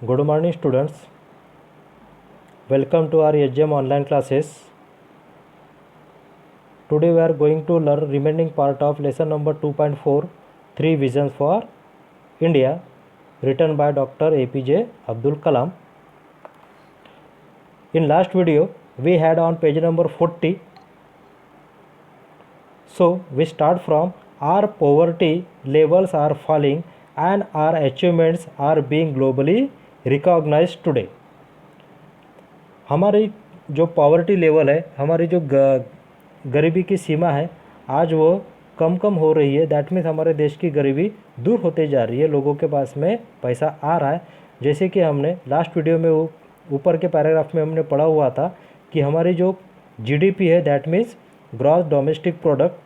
Good morning students. Welcome to our HGM online classes. Today we are going to learn remaining part of lesson number 2.4 Three Visions for India written by Dr. APJ Abdul Kalam. In last video we had on page number 40. So we start from our poverty levels are falling and our achievements are being globally recognized today. हमारी जो poverty level है, हमारी जो गरीबी की सीमा है, आज वो कम हो रही है। दैट मीन्स हमारे देश की गरीबी दूर होते जा रही है, लोगों के पास में पैसा आ रहा है। जैसे कि हमने लास्ट वीडियो में वो ऊपर के पैराग्राफ में हमने पढ़ा हुआ था कि हमारी जो जीडीपी है, that means gross domestic product,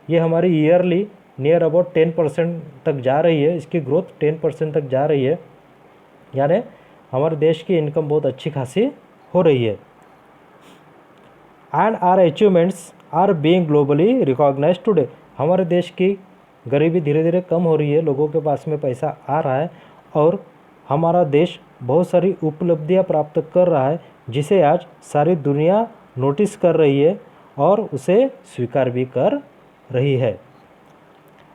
ये हमारी ईयरली नियर अबाउट 10% तक जा रही है। इसकी ग्रोथ 10% तक जा रही है, यानी हमारे देश की इनकम बहुत अच्छी खासी हो रही है। And our achievements are being globally recognise today, हमारे देश की गरीबी धीरे धीरे कम हो रही है, लोगों के पास में पैसा आ रहा है और हमारा देश बहुत सारी उपलब्धियां प्राप्त कर रहा है, जिसे आज सारी दुनिया नोटिस कर रही है और उसे स्वीकार भी कर रही है।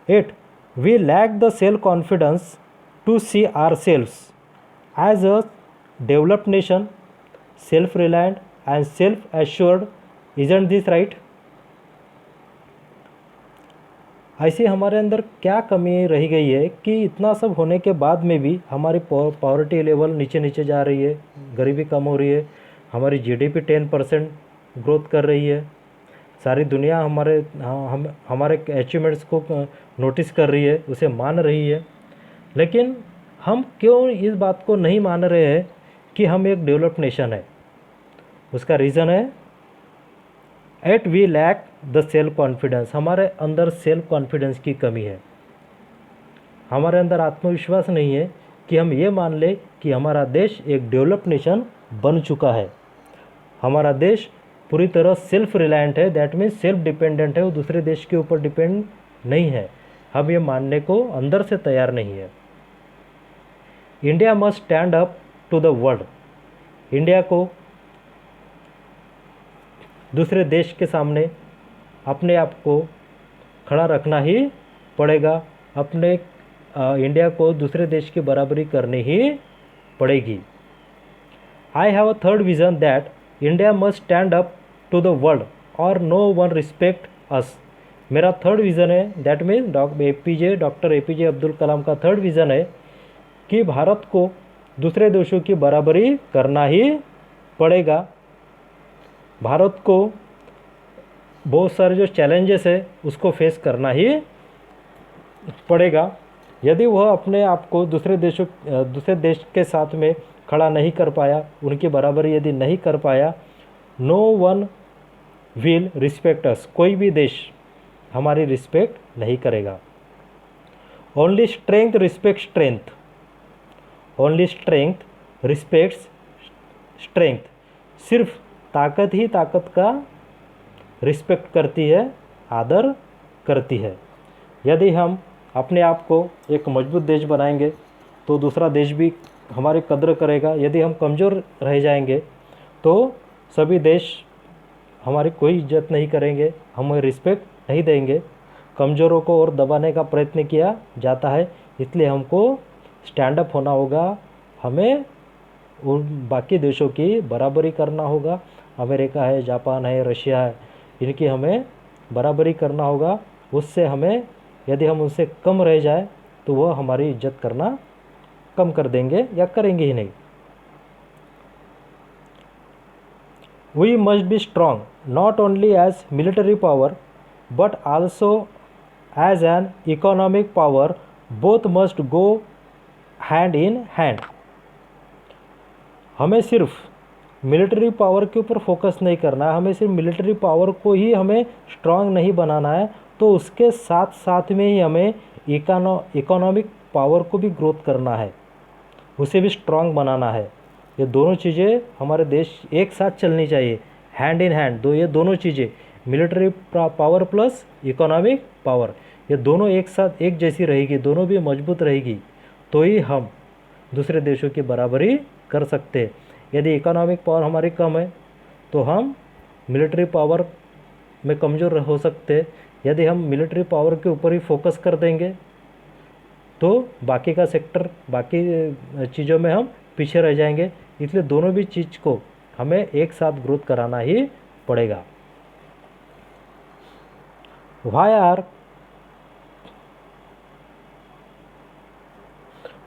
8. We lack the self confidence to see ourselves as a developed nation, self reliant and self assured. Isn't this right? ऐसी हमारे अंदर क्या कमी रह गई है कि इतना सब होने के बाद में भी हमारी पॉवर्टी लेवल नीचे जा रही है, गरीबी कम हो रही है, हमारी जीडीपी 10% ग्रोथ कर रही है, सारी दुनिया हमारे अचीवमेंट्स को नोटिस कर रही है, उसे मान रही है। लेकिन हम क्यों इस बात को नहीं मान रहे हैं कि हम एक डेवलप्ड नेशन है? उसका रीज़न है that we lack the self confidence, हमारे अंदर सेल्फ कॉन्फिडेंस की कमी है। हमारे अंदर आत्मविश्वास नहीं है कि हम ये मान ले कि हमारा देश एक डेवलप्ड नेशन बन चुका है। हमारा देश पूरी तरह सेल्फ रिलायंट है, दैट मीन्स सेल्फ डिपेंडेंट है, वो दूसरे देश के ऊपर डिपेंड नहीं है। हम ये मानने को अंदर से तैयार नहीं है। India must stand up to the world, India को दूसरे देश के सामने अपने आप को खड़ा रखना ही पड़ेगा, अपने इंडिया को दूसरे देश की बराबरी करनी ही पड़ेगी। I have a third vision that India must stand up to the world और नो वन रिस्पेक्ट अस। मेरा थर्ड विज़न है, that means doctor APJ Abdul Kalam का थर्ड विज़न है कि भारत को दूसरे देशों की बराबरी करना ही पड़ेगा। भारत को बहुत सारे जो चैलेंजेस है उसको फेस करना ही पड़ेगा। यदि वह अपने आप को दूसरे देश के साथ में खड़ा नहीं कर पाया, उनकी बराबरी यदि नहीं कर पाया, no one will respect us, कोई भी देश हमारी रिस्पेक्ट नहीं करेगा। Only strength respect strength, only strength respects strength, सिर्फ ताकत ही ताकत का रिस्पेक्ट करती है, आदर करती है। यदि हम अपने आप को एक मजबूत देश बनाएंगे तो दूसरा देश भी हमारी कद्र करेगा। यदि हम कमज़ोर रह जाएंगे तो सभी देश हमारी कोई इज्जत नहीं करेंगे, हमें रिस्पेक्ट नहीं देंगे। कमज़ोरों को और दबाने का प्रयत्न किया जाता है, इसलिए हमको स्टैंड अप होना होगा, हमें उन बाकी देशों की बराबरी करना होगा। अमेरिका है, जापान है, रशिया है, इनकी हमें बराबरी करना होगा। उससे हमें, यदि हम उनसे कम रह जाए तो वह हमारी इज्जत करना कम कर देंगे या करेंगे ही नहीं। We must be strong not only as military power but also as an economic power. Both must go hand in hand. हमें सिर्फ मिलिट्री पावर के ऊपर फोकस नहीं करना है, हमें सिर्फ मिलिट्री पावर को ही हमें स्ट्रांग नहीं बनाना है, तो उसके साथ साथ में ही हमें इकोनॉमिक पावर को भी ग्रोथ करना है, उसे भी स्ट्रांग बनाना है। ये दोनों चीज़ें हमारे देश एक साथ चलनी चाहिए, हैंड इन हैंड। ये दोनों चीज़ें, military power plus economic power, ये दोनों एक साथ एक जैसी रहेगी, दोनों भी मजबूत रहेगी, तो ही हम दूसरे देशों की बराबरी कर सकते हैं। यदि इकोनॉमिक पावर हमारी कम है तो हम मिलिट्री पावर में कमज़ोर हो सकते हैं। यदि हम मिलिट्री पावर के ऊपर ही फोकस कर देंगे तो बाकी का सेक्टर, बाकी चीज़ों में हम पीछे रह जाएंगे। इसलिए दोनों भी चीज़ को हमें एक साथ ग्रोथ कराना ही पड़ेगा।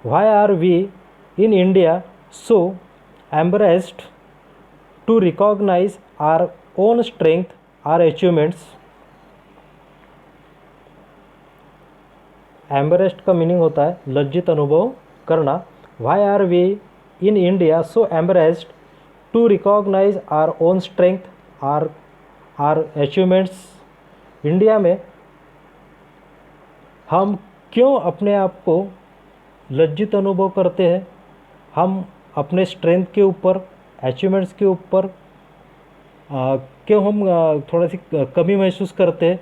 Why are we in India so embarrassed to recognize our own strength, our achievements? एम्बरेस्ड का मीनिंग होता है लज्जित अनुभव करना। Why are we in India so embarrassed to recognise our own strength, our achievements. India में हम क्यों अपने आप को लज्जित अनुभव करते हैं? हम अपने स्ट्रेंथ के ऊपर, अचीवमेंट्स के ऊपर क्यों हम थोड़ा सी कमी महसूस करते हैं?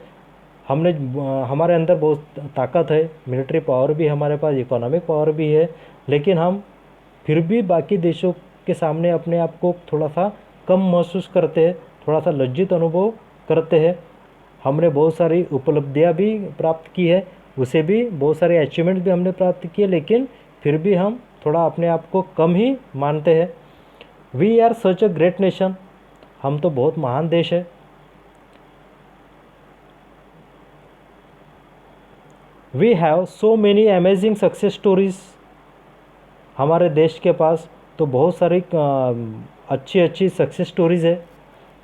हमारे अंदर बहुत ताकत है, मिलिट्री पावर भी हमारे पास, इकोनॉमिक पावर भी है, लेकिन हम फिर भी बाकी देशों के सामने अपने आप को थोड़ा सा कम महसूस करते हैं, थोड़ा सा लज्जित अनुभव करते हैं। हमने बहुत सारी उपलब्धियां भी प्राप्त की है, उसे भी बहुत सारे अचीवमेंट भी हमने प्राप्त किए, लेकिन फिर भी हम थोड़ा अपने आप को कम ही मानते हैं। We are such a great nation, हम तो बहुत महान देश है। We have so many amazing success stories, हमारे देश के पास तो बहुत सारी अच्छी अच्छी सक्सेस स्टोरीज़ है,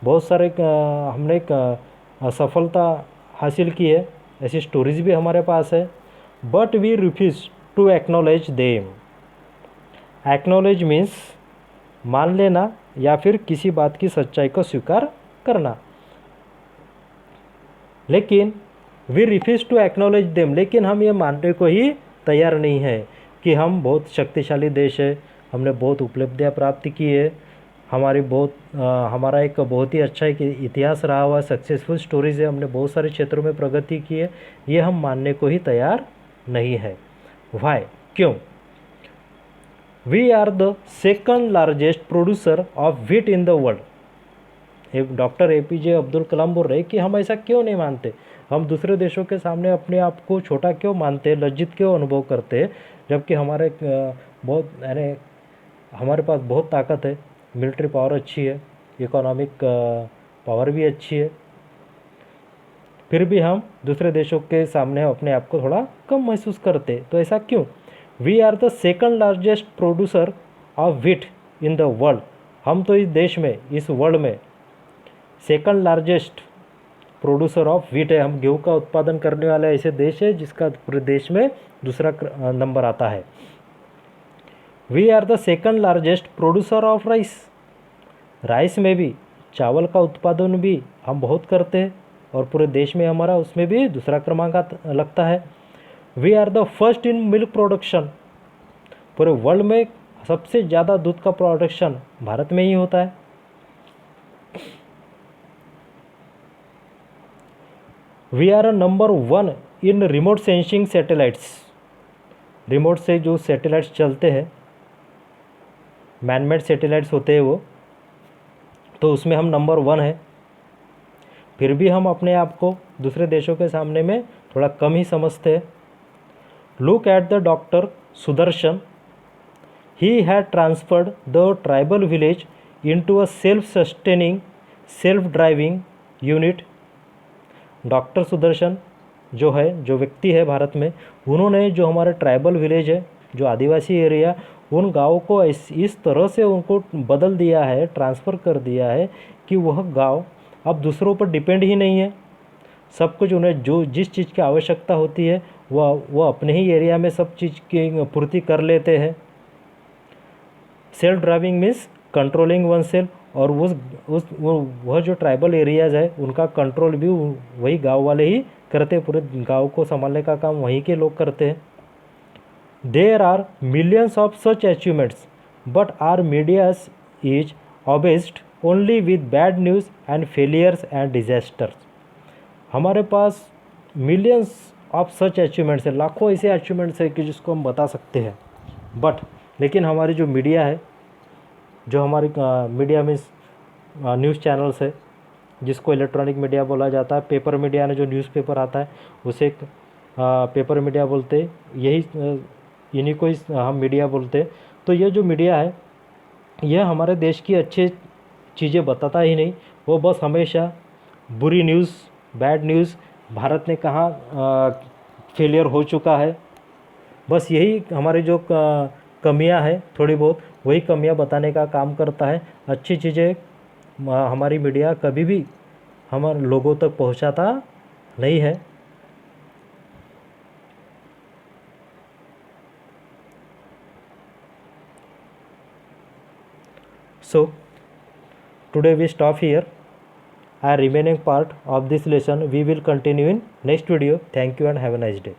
बहुत सारे हमने सफलता हासिल की है, ऐसी स्टोरीज़ भी हमारे पास है। But we refuse to acknowledge them. Acknowledge means मान लेना या फिर किसी बात की सच्चाई को स्वीकार करना। लेकिन we refuse to acknowledge them, लेकिन हम ये मानने को ही तैयार नहीं है कि हम बहुत शक्तिशाली देश है, हमने बहुत उपलब्धियाँ प्राप्त की है, हमारा एक बहुत ही अच्छा एक इतिहास रहा हुआ, सक्सेसफुल स्टोरीज़ है, हमने बहुत सारे क्षेत्रों में प्रगति की है, ये हम मानने को ही तैयार नहीं है। वाई, क्यों? We are the second largest producer of wheat in the world. Doctor APJ Abdul Kalam बोल रहे हैं कि हम ऐसा क्यों नहीं मानते, हम दूसरे देशों के सामने अपने आप को छोटा क्यों मानते हैं, लज्जित क्यों अनुभव करते हैं, जबकि हमारे पास बहुत ताकत है, मिलिट्री पावर अच्छी है, इकोनॉमिक पावर भी अच्छी है, फिर भी हम दूसरे देशों के सामने अपने आप को थोड़ा कम महसूस करते। तो ऐसा क्यों? We are the second largest producer of wheat in the world, हम तो इस देश में, इस वर्ल्ड में second largest producer of wheat है। हम गेहूँ का उत्पादन करने वाला ऐसे देश है जिसका पूरे देश में दूसरा नंबर आता है। We are the second largest producer of rice, rice में भी, चावल का उत्पादन भी हम बहुत करते हैं और पूरे देश में हमारा उसमें भी दूसरा क्रमांक लगता है। We are the first in milk production, पूरे वर्ल्ड में सबसे ज़्यादा दूध का प्रोडक्शन भारत में ही होता है। We are number 1 in remote sensing satellites, remote से जो सैटेलाइट्स चलते हैं, मैनमेड सैटेलाइट्स होते हैं वो, तो उसमें हम नंबर 1 है। फिर भी हम अपने आप को दूसरे देशों के सामने में थोड़ा कम ही समझते हैं। Look at the doctor Sudarshan, he had transferred the tribal village into a self sustaining self driving unit. Doctor Sudarshan जो व्यक्ति है भारत में, उन्होंने जो हमारे ट्राइबल विलेज है, जो आदिवासी एरिया, उन गाँव को इस तरह से उनको बदल दिया है, ट्रांसफ़र कर दिया है कि वह गाँव अब दूसरों पर डिपेंड ही नहीं है। सब कुछ उन्हें जिस चीज़ की आवश्यकता होती है वह अपने ही एरिया में सब चीज़ की पूर्ति कर लेते हैं। Self driving means controlling one self, और वह जो ट्राइबल एरियाज़ है उनका कंट्रोल भी वही गांव वाले ही करते हैं, पूरे गांव को संभालने का काम वहीं के लोग करते हैं। There are millions of such achievements but our medias is obsessed only with bad news and failures and disasters. हमारे पास मिलियंस ऑफ सच अचीवमेंट्स है, लाखों ऐसे अचीवमेंट्स है कि जिसको हम बता सकते हैं, बट लेकिन हमारी जो मीडिया है, जो हमारी मीडिया मीन्स न्यूज़ चैनल्स है, जिसको इलेक्ट्रॉनिक मीडिया बोला जाता है, पेपर मीडिया ने जो न्यूज़पेपर आता है उसे पेपर मीडिया बोलते, यही इन्हीं को हम मीडिया बोलते। तो ये जो मीडिया है यह हमारे देश की अच्छी चीज़ें बताता ही नहीं, वो बस हमेशा बुरी न्यूज़, बैड न्यूज़, भारत ने कहाँ फेलियर हो चुका है, बस यही हमारी जो कमियां हैं थोड़ी बहुत, वही कमियां बताने का काम करता है। अच्छी चीज़ें हमारी मीडिया कभी भी हमारे लोगों तक पहुंचाता नहीं है। So today we stop here. Our remaining part of this lesson we will continue in next video. Thank you and have a nice day.